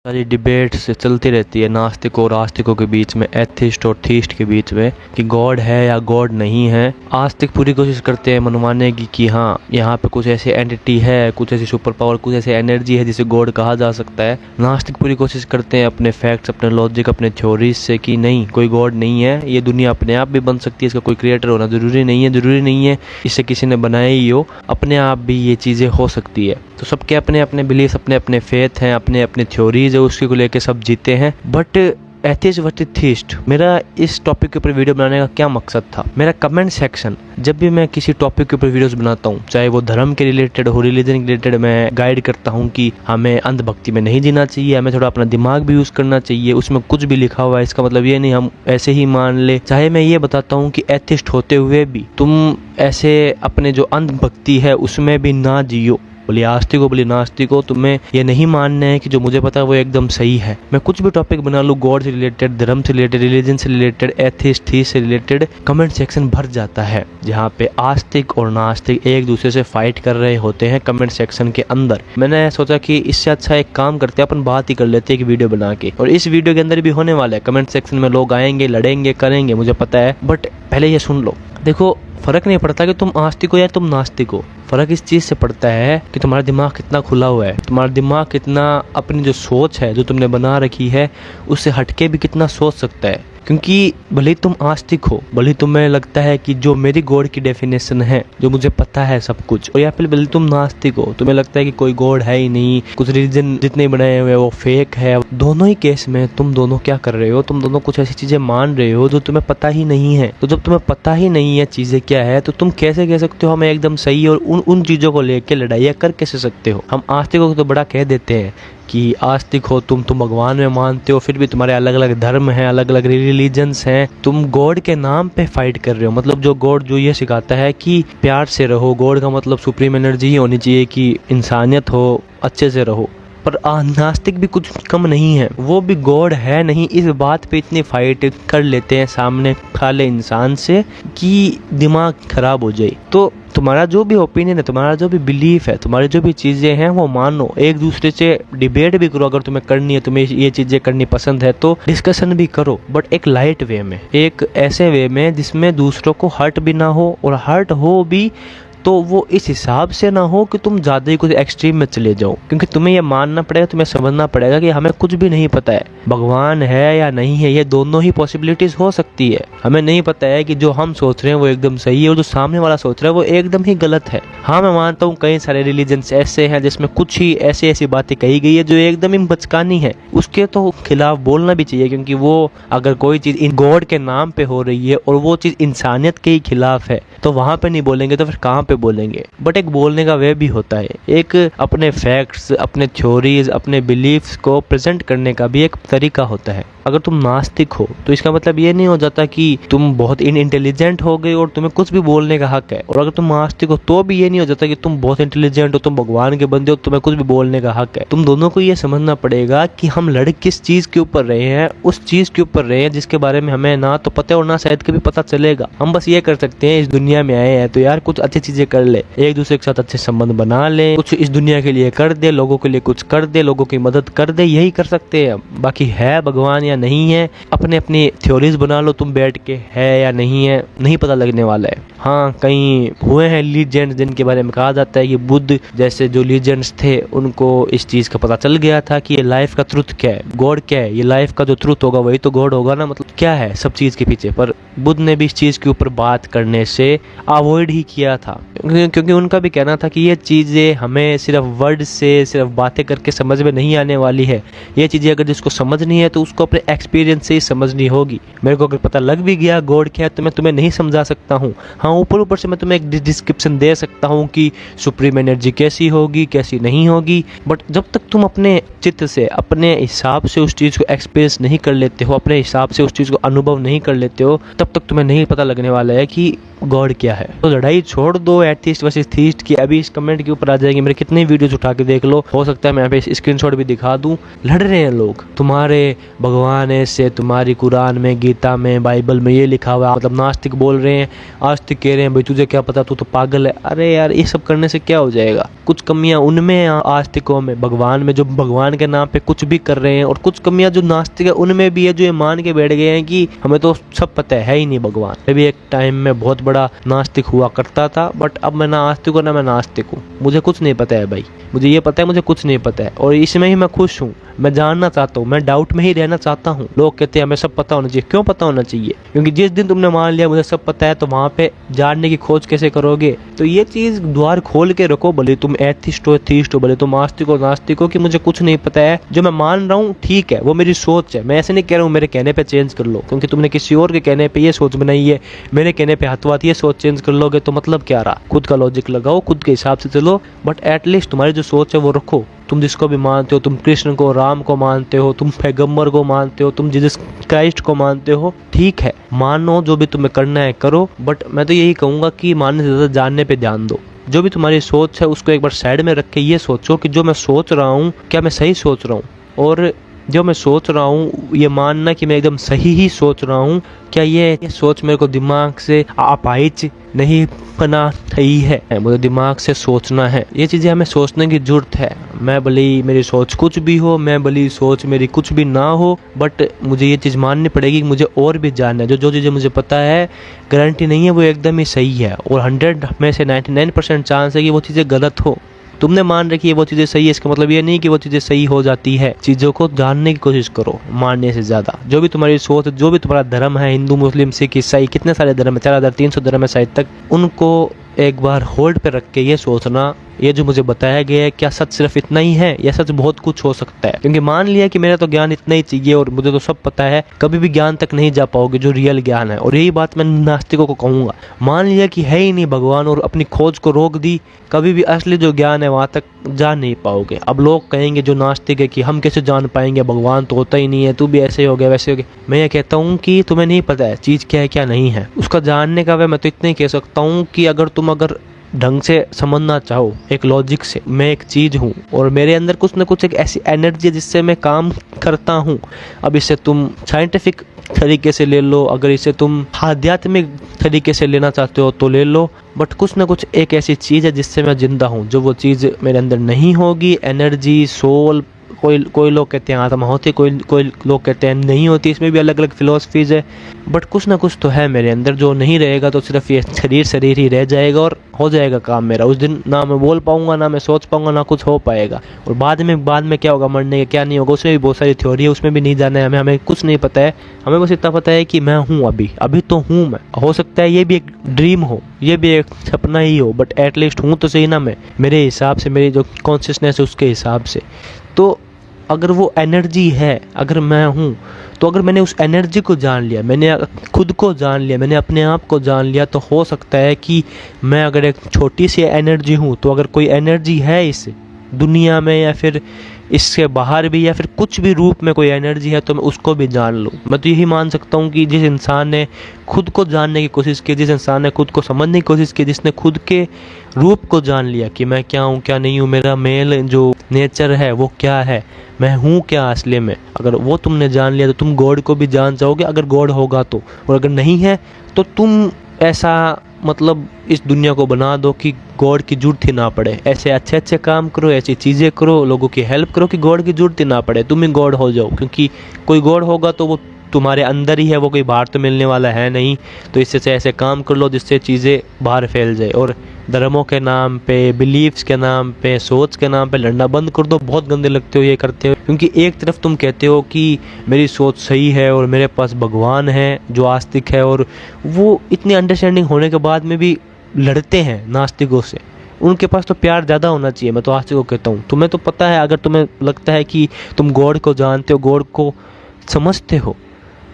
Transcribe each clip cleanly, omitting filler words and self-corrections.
सारी डिबेट से चलती रहती है नास्तिकों और आस्तिकों के बीच में, एथिस्ट और थीस्ट के बीच में, कि गॉड है या गॉड नहीं है। आस्तिक पूरी कोशिश करते हैं मनवाने की कि हाँ यहाँ पे कुछ ऐसी एंटिटी है, कुछ ऐसी सुपर पावर, कुछ ऐसी एनर्जी है जिसे गॉड कहा जा सकता है। नास्तिक पूरी कोशिश करते हैं अपने फैक्ट्स, अपने लॉजिक, अपने थ्योरीज से कि नहीं, कोई गॉड नहीं है, ये दुनिया अपने आप भी बन सकती है, इसका कोई क्रिएटर होना जरूरी नहीं है इसे किसी ने बनाया ही हो, अपने आप भी ये चीज़ें हो सकती है। तो सबके अपने अपने बिलीफ, अपने अपने फेथ हैं, अपने अपने थ्योरीज है, उसके को लेके सब जीते हैं। बट एथिस्ट वर्सेस थीस्ट, मेरा इस टॉपिक के ऊपर वीडियो बनाने का क्या मकसद था? मेरा कमेंट सेक्शन, जब भी मैं किसी टॉपिक के ऊपर वीडियोस बनाता हूँ, चाहे वो धर्म के रिलेटेड हो, रिलीजन के रिलेटेड, मैं गाइड करता हूँ कि हमें अंधभक्ति में नहीं जीना चाहिए, हमें थोड़ा अपना दिमाग भी यूज करना चाहिए। उसमें कुछ भी लिखा हुआ है, इसका मतलब ये नहीं हम ऐसे ही मान ले। चाहे मैं ये बताता हूँ कि एथिस्ट होते हुए भी तुम ऐसे अपने जो अंधभक्ति है उसमें भी ना जियो, बोली आस्तिक हो, बोली नास्तिक हो, तुम्हें ये नहीं मानना है कि जो मुझे पता है वो एकदम सही है। मैं कुछ भी टॉपिक बना लूँ, गॉड से रिलेटेड, धर्म से रिलेटेड, रिलीजन से रिलेटेड, एथिस्ट थीस्ट से रिलेटेड, कमेंट सेक्शन भर जाता है जहाँ पे आस्तिक और नास्तिक एक दूसरे से फाइट कर रहे होते हैं कमेंट सेक्शन के अंदर। मैंने सोचा कि इससे अच्छा एक काम करते हैं, अपन बात ही कर लेते हैं एक वीडियो बना के, और इस वीडियो के अंदर भी होने वाला है। कमेंट सेक्शन में लोग आएंगे, लड़ेंगे, करेंगे, मुझे पता है, बट पहले ये सुन लो। देखो, फर्क नहीं पड़ता कि तुम आस्तिक हो या तुम नास्तिक हो, फर्क इस चीज से पड़ता है कि तुम्हारा दिमाग कितना खुला हुआ है, तुम्हारा दिमाग कितना अपनी जो सोच है जो तुमने बना रखी है उससे हटके भी कितना सोच सकता है। क्योंकि भले ही तुम आस्तिक हो, भले ही तुम्हें लगता है कि जो मेरी गॉड की डेफिनेशन है, जो मुझे पता है सब कुछ, और या फिर भले तुम नास्तिक हो, तुम्हें लगता है कि कोई गॉड है ही नहीं, कुछ रिलीजन जितने बनाए हुए वो फेक है, दोनों ही केस में तुम दोनों क्या कर रहे हो? तुम दोनों कुछ ऐसी चीजें मान रहे हो जो तुम्हें पता ही नहीं है। तो जब तुम्हें पता ही नहीं है चीजें क्या है, तो तुम कैसे कह सकते हो हमें एकदम सही, और उन चीजों को लेकर लड़ाइयाँ कर कैसे सकते हो? हम आस्तिकों को तो बड़ा कह देते हैं कि आस्तिक हो तुम भगवान में मानते हो, फिर भी तुम्हारे अलग अलग धर्म हैं, अलग अलग रिलीजन्स हैं, तुम गॉड के नाम पे फाइट कर रहे हो। मतलब जो गॉड जो ये सिखाता है कि प्यार से रहो, गॉड का मतलब सुप्रीम एनर्जी ही होनी चाहिए, कि इंसानियत हो, अच्छे से रहो। पर नास्तिक भी कुछ कम नहीं है, वो भी गॉड है नहीं, इस बात पे इतनी फाइट कर लेते हैं सामने खाले इंसान से कि दिमाग खराब हो जाए। तो तुम्हारा जो भी ओपिनियन है, तुम्हारा जो भी बिलीफ है, तुम्हारी जो भी चीज़ें हैं वो मानो, एक दूसरे से डिबेट भी करो। अगर तुम्हें करनी है, तुम्हें ये चीज़ें करनी पसंद है तो डिस्कशन भी करो, बट एक लाइट वे में, एक ऐसे वे में जिसमें दूसरों को हर्ट भी ना हो, और हर्ट हो भी तो वो इस हिसाब से ना हो कि तुम ज़्यादा ही कुछ एक्सट्रीम में चले जाओ। क्योंकि तुम्हें ये मानना पड़ेगा, तुम्हें समझना पड़ेगा कि हमें कुछ भी नहीं पता है, भगवान है या नहीं है, ये दोनों ही पॉसिबिलिटीज हो सकती है। हमें नहीं पता है कि जो हम सोच रहे हैं वो एकदम सही है और जो सामने वाला सोच रहा है वो एकदम ही गलत है। हाँ, मैं मानता हूँ कई सारे रिलीजन्स ऐसे हैं जिसमें कुछ ही ऐसी बातें कही गई है जो एकदम ही बचकानी है, उसके तो खिलाफ बोलना भी चाहिए। क्योंकि वो अगर कोई चीज़ इन गॉड के नाम पे हो रही है और वो चीज़ इंसानियत के ही खिलाफ है, तो वहाँ पे नहीं बोलेंगे तो फिर कहाँ पे बोलेंगे? बट एक बोलने का वे भी होता है, एक अपने फैक्ट्स, अपने थ्योरीज, अपने बिलीफ्स को प्रेजेंट करने का भी एक तरीका होता है। अगर तुम नास्तिक हो तो इसका मतलब ये नहीं हो जाता कि तुम बहुत इंटेलिजेंट हो गए और तुम्हें कुछ भी बोलने का हक है, और अगर तुम नास्तिक हो तो भी ये नहीं हो जाता कि तुम बहुत इंटेलिजेंट हो, तुम भगवान के बंदे हो, तुम्हें कुछ भी बोलने का हक है। तुम दोनों को ये समझना पड़ेगा कि हम लड़ किस चीज के ऊपर रहे हैं, उस चीज के ऊपर रहे हैं जिसके बारे में हमें ना तो पता और ना शायद कभी पता चलेगा। हम बस ये कर सकते हैं, इस दुनिया में आए हैं तो यार कुछ अच्छी चीजें कर ले, एक दूसरे के साथ अच्छे संबंध बना ले, कुछ इस दुनिया के लिए कर दे, लोगों के लिए कुछ कर दे, लोगों की मदद कर दे, यही कर सकते हैं। बाकी है भगवान या नहीं है, अपने अपनी थ्योरीज बना लो तुम बैठ के, है या नहीं है, नहीं पता लगने वाला है। हाँ, कहीं हुए हैं लीजेंड्स जिनके बारे में कहा जाता है कि बुद्ध जैसे जो लीजेंड्स थे उनको इस चीज का पता चल गया था कि ये लाइफ का ट्रुथ क्या है, गॉड क्या है, ये लाइफ का जो ट्रुथ होगा वही तो गॉड होगा ना, मतलब क्या है सब चीज के पीछे। पर बुद्ध ने भी इस चीज के ऊपर बात करने से अवॉइड ही किया था, क्योंकि उनका भी कहना था कि ये चीजें हमें सिर्फ वर्ड से, सिर्फ बातें करके समझ में नहीं आने वाली है। ये चीजें अगर जिसको समझनी है तो उसको अपने एक्सपीरियंस से ही समझनी होगी। मेरे को अगर पता लग भी गया गॉड क्या है तो मैं तुम्हें नहीं समझा सकता हूँ। हाँ, ऊपर से मैं तुम्हें एक डिस्क्रिप्शन दे सकता हूँ कि सुप्रीम एनर्जी कैसी होगी, कैसी नहीं होगी, बट जब तक तुम अपने चित्त से, अपने हिसाब से उस चीज को एक्सपीरियंस नहीं कर लेते हो, अपने हिसाब से उस चीज को अनुभव नहीं कर लेते हो, तब तक तुम्हें नहीं पता लगने वाला है कि गॉड क्या है। तो लड़ाई छोड़ दो एथिस्ट वर्सेस थीस्ट की, अभी इस कमेंट के ऊपर आ जाएगी, मेरे कितने वीडियोस उठा के देख लो, हो सकता है मैं यहाँ पे स्क्रीनशॉट भी दिखा दूं। लड़ रहे हैं लोग, तुम्हारे भगवान ऐसे, तुम्हारी कुरान में, गीता में, बाइबल में ये लिखा हुआ है, मतलब नास्तिक बोल रहे हैं, आस्तिक कह रहे हैं भाई तुझे क्या पता, तू तो पागल है। अरे यार ये सब करने से क्या हो जाएगा, कुछ कमियां उनमें हैं आस्तिकों में, भगवान में, जो भगवान के नाम पे कुछ भी कर रहे हैं, और कुछ कमियां जो नास्तिक है उनमें भी है, जो ये मान के बैठ गए हैं कि हमें तो सब पता है ही नहीं भगवान। मैं भी एक टाइम में बहुत बड़ा नास्तिक हुआ करता था, बट अब मैं ना आस्तिक हूँ ना मैं नास्तिक हूँ, मुझे कुछ नहीं पता है भाई, मुझे ये पता है मुझे कुछ नहीं पता है, और इसमें ही मैं खुश हूँ। मैं जानना चाहता हूँ, मैं डाउट में ही रहना चाहता हूँ। लोग कहते हैं हमें सब पता होना चाहिए, क्यों पता होना चाहिए? क्योंकि जिस दिन तुमने मान लिया मुझे सब पता है, तो वहां पे जानने की खोज कैसे करोगे? तो ये चीज द्वार खोल के रखो, भले तुम एथिस्ट हो, थीस्ट हो, भले तुम आस्तिक हो, नास्तिक हो, कि मुझे कुछ नहीं पता है, जो मैं मान रहा हूँ ठीक है, वो मेरी सोच है। मैं ऐसे नहीं कह रहा हूँ मेरे कहने पे चेंज कर लो, क्योंकि तुमने किसी और के कहने पे ये सोच बनाई है, मेरे कहने पे हाथवात ये सोच चेंज कर लोगे तो मतलब क्या रहा? खुद का लॉजिक लगाओ, खुद के हिसाब से चलो, बट एटलीस्ट तुम्हारी जो सोच है वो रखो। तुम जिसको भी मानते हो, तुम कृष्ण को, राम को मानते हो, तुम पैगंबर को मानते हो, तुम जीसस क्राइस्ट को मानते हो, ठीक है, मानो, जो भी तुम्हें करना है करो, बट मैं तो यही कहूँगा कि मानने से ज़्यादा जानने पे ध्यान दो। जो भी तुम्हारी सोच है उसको एक बार साइड में रख के ये सोचो कि जो मैं सोच रहा हूँ क्या मैं सही सोच रहा हूँ, और जो मैं सोच रहा हूँ ये मानना कि मैं एकदम सही ही सोच रहा हूँ, क्या ये सोच मेरे को दिमाग से अपाहिज नहीं बना रही है? मुझे दिमाग से सोचना है, ये चीज़ें हमें सोचने की जरूरत है। मैं भले मेरी सोच कुछ भी हो, मैं भले सोच मेरी कुछ भी ना हो, बट मुझे ये चीज़ माननी पड़ेगी कि मुझे और भी जानना है। जो चीज़ें मुझे पता है गारंटी नहीं है वो एकदम ही सही है, और 100 में से 99% चांस है कि वो चीज़ें गलत हो। तुमने मान रखी है वो चीज़ें सही है, इसका मतलब ये नहीं कि वो चीज़ें सही हो जाती है। चीज़ों को जानने की कोशिश करो मानने से ज़्यादा। जो भी तुम्हारी सोच, जो भी तुम्हारा धर्म है, हिंदू, मुस्लिम, सिख, ईसाई, कितने सारे धर्म है, 4300 धर्म है शायद तक, उनको एक बार होल्ड पे रख के ये सोचना, ये जो मुझे बताया गया है क्या सच सिर्फ इतना ही है या सच बहुत कुछ हो सकता है? क्योंकि मान लिया कि मेरा तो ज्ञान इतना ही चाहिए और मुझे तो सब पता है, कभी भी ज्ञान तक नहीं जा पाओगे जो रियल ज्ञान है। और यही बात मैं नास्तिकों को कहूँगा, मान लिया कि है ही नहीं भगवान और अपनी खोज को रोक दी, कभी भी असली जो ज्ञान है वहाँ तक जा नहीं पाओगे। अब लोग कहेंगे जो नास्तिक है कि हम कैसे जान पाएंगे, भगवान तो होता ही नहीं है, तू भी ऐसे हो गया वैसे हो गया। मैं ये कहता हूँ कि तुम्हें नहीं पता है चीज़ क्या है क्या नहीं है, उसका जानने का वे मैं तो इतना ही कह सकता हूँ कि अगर तुम ढंग से समझना चाहो एक लॉजिक से, मैं एक चीज़ हूँ और मेरे अंदर कुछ ना कुछ एक ऐसी एनर्जी है जिससे मैं काम करता हूँ। अब इसे तुम साइंटिफिक तरीके से ले लो, अगर इसे तुम आध्यात्मिक तरीके से लेना चाहते हो तो ले लो, बट कुछ ना कुछ एक ऐसी चीज़ है जिससे मैं जिंदा हूँ। जो वो चीज़ मेरे अंदर नहीं होगी, एनर्जी, सोल, कोई लोग कहते हैं आत्मा होती है, कोई लोग कहते हैं नहीं होती, इसमें भी अलग अलग फिलोसफीज है, बट कुछ ना कुछ तो है मेरे अंदर जो नहीं रहेगा तो सिर्फ ये शरीर ही रह जाएगा और हो जाएगा काम मेरा। उस दिन ना मैं बोल पाऊंगा, ना मैं सोच पाऊंगा, ना कुछ हो पाएगा। और बाद में क्या होगा, मरने के क्या नहीं होगा, उसमें भी बहुत सारी थ्योरी है, उसमें भी नहीं जाना है हमें कुछ नहीं पता है। हमें बस इतना पता है कि मैं हूँ, अभी तो हूँ मैं। हो सकता है ये भी एक ड्रीम हो, ये भी एक सपना ही हो, बट एटलीस्ट हूँ तो सही ना मैं, मेरे हिसाब से, मेरी जो कॉन्शियसनेस है उसके हिसाब से। तो अगर वो एनर्जी है, अगर मैं हूँ, तो अगर मैंने उस एनर्जी को जान लिया, मैंने खुद को जान लिया, मैंने अपने आप को जान लिया, तो हो सकता है कि मैं अगर एक छोटी सी एनर्जी हूँ, तो अगर कोई एनर्जी है इस दुनिया में या फिर इसके बाहर भी या फिर कुछ भी रूप में कोई एनर्जी है, तो मैं उसको भी जान लूँ। मैं तो यही मान सकता हूँ कि जिस इंसान ने खुद को जानने की कोशिश की, जिस इंसान ने खुद को समझने की कोशिश की, जिसने खुद के रूप को जान लिया कि मैं क्या हूँ क्या नहीं हूँ, मेरा मेल जो नेचर है वो क्या है, मैं हूँ क्या असली में, अगर वो तुमने जान लिया तो तुम गॉड को भी जान जाओगे, अगर गॉड होगा तो। और अगर नहीं है तो तुम ऐसा मतलब इस दुनिया को बना दो कि गॉड की जरूरत ही ना पड़े। ऐसे अच्छे अच्छे काम करो, ऐसी चीज़ें करो, लोगों की हेल्प करो कि गॉड की जरूरत ही ना पड़े, तुम ही गॉड हो जाओ। क्योंकि कोई गॉड होगा तो वो तुम्हारे अंदर ही है, वो कोई बाहर तो मिलने वाला है नहीं। तो इससे से ऐसे काम कर लो जिससे चीज़ें बाहर फैल जाए। और धर्मों के नाम पे, बिलीव्स के नाम पे, सोच के नाम पे लड़ना बंद कर दो। बहुत गंदे लगते हो ये करते हो, क्योंकि एक तरफ तुम कहते हो कि मेरी सोच सही है और मेरे पास भगवान है जो आस्तिक है, और वो इतनी अंडरस्टैंडिंग होने के बाद में भी लड़ते हैं नास्तिकों से। उनके पास तो प्यार ज़्यादा होना चाहिए। मैं तो आस्तिकों को कहता हूँ, तुम्हें तो पता है, अगर तुम्हें लगता है कि तुम गॉड को जानते हो, गॉड को समझते हो,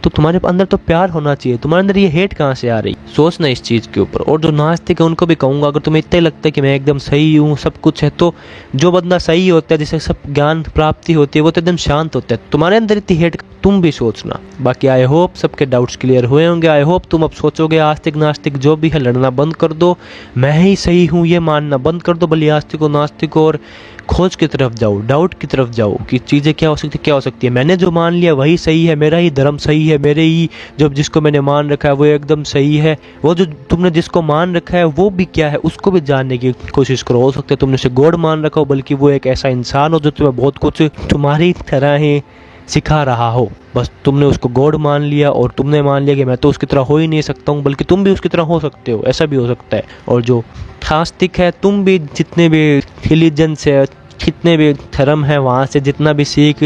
तो तुम्हारे अंदर तो प्यार होना चाहिए, तुम्हारे अंदर ये हेट कहाँ से आ रही? सोचना इस चीज़ के ऊपर। और जो नास्तिक है उनको भी कहूँगा, अगर तुम्हें इतना लगता है कि मैं एकदम सही हूँ, सब कुछ है, तो जो बंदा सही होता है, जिसे सब ज्ञान प्राप्ति होती है, वो तो एकदम शांत होता है। तुम्हारे अंदर इतनी हेट तुम भी सोचना। बाकी आई होप सबके डाउट्स क्लियर हुए होंगे। आई होप तुम अब सोचोगे आस्तिक नास्तिक जो भी है लड़ना बंद कर दो, मैं ही सही हूँ ये मानना बंद कर दो, भले आस्तिक और नास्तिक, और खोज की तरफ जाओ, डाउट की तरफ जाओ कि चीज़ें क्या हो सकती है। मैंने जो मान लिया वही सही है, मेरा ही धर्म सही है, मेरे ही जो जिसको मैंने मान रखा है वो एकदम सही है। वो जो तुमने जिसको मान रखा है वो भी क्या है उसको भी जानने की कोशिश करो। हो सकता है तुमने उसे गॉड मान रखा हो, बल्कि वो एक ऐसा इंसान हो जो तुम्हें बहुत कुछ तुम्हारी तरह ही सिखा रहा हो। बस तुमने उसको गॉड मान लिया और तुमने मान लिया कि मैं तो उसकी तरह हो ही नहीं सकता हूँ, बल्कि तुम भी उसकी तरह हो सकते हो, ऐसा भी हो सकता है। और जो आस्तिक है, तुम भी जितने भी रिलीजन से, जितने भी धर्म है, वहाँ से जितना भी सीख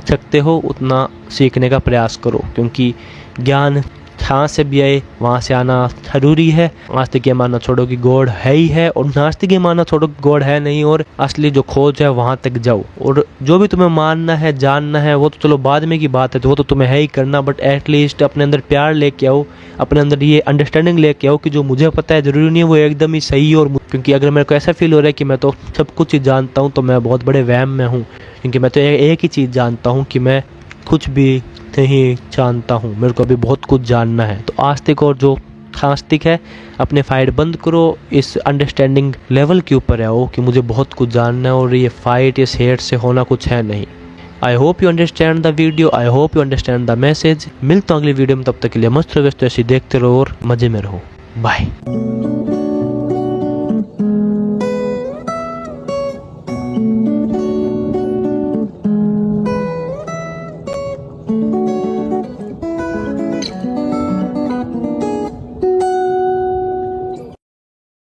सकते हो उतना सीखने का प्रयास करो, क्योंकि ज्ञान जहाँ से भी आए वहाँ से आना जरूरी है। नास्तिक ये मानना छोड़ो कि गॉड है ही है, और नास्तिक ये मानना छोड़ो कि गॉड है नहीं, और असली जो खोज है वहाँ तक जाओ। और जो भी तुम्हें मानना है, जानना है, वो तो चलो बाद में की बात है, तो वो तो तुम्हें है ही करना, बट एटलीस्ट अपने अंदर प्यार लेके आओ, अपने अंदर ये अंडरस्टैंडिंग लेके आओ कि जो मुझे पता है जरूरी नहीं है वो एकदम ही सही। और क्योंकि अगर मेरे को ऐसा फील हो रहा है कि मैं तो सब कुछ ही जानता हूँ, तो मैं बहुत बड़े वहम में हूँ, क्योंकि मैं तो एक ही चीज़ जानता हूँ कि मैं कुछ भी नहीं जानता हूँ, मेरे को अभी बहुत कुछ जानना है। तो आस्तिक और जो आस्तिक है, अपने फाइट बंद करो, इस अंडरस्टैंडिंग लेवल के ऊपर आओ कि मुझे बहुत कुछ जानना है और ये फाइट, इस हेट से होना कुछ है नहीं। I hope you understand the video, I hope you understand the message. मिलता हूँ अगली वीडियो में, तब तक के लिए मस्त रहो, ऐसे देखते रहो और मज़े में रहो। बाय।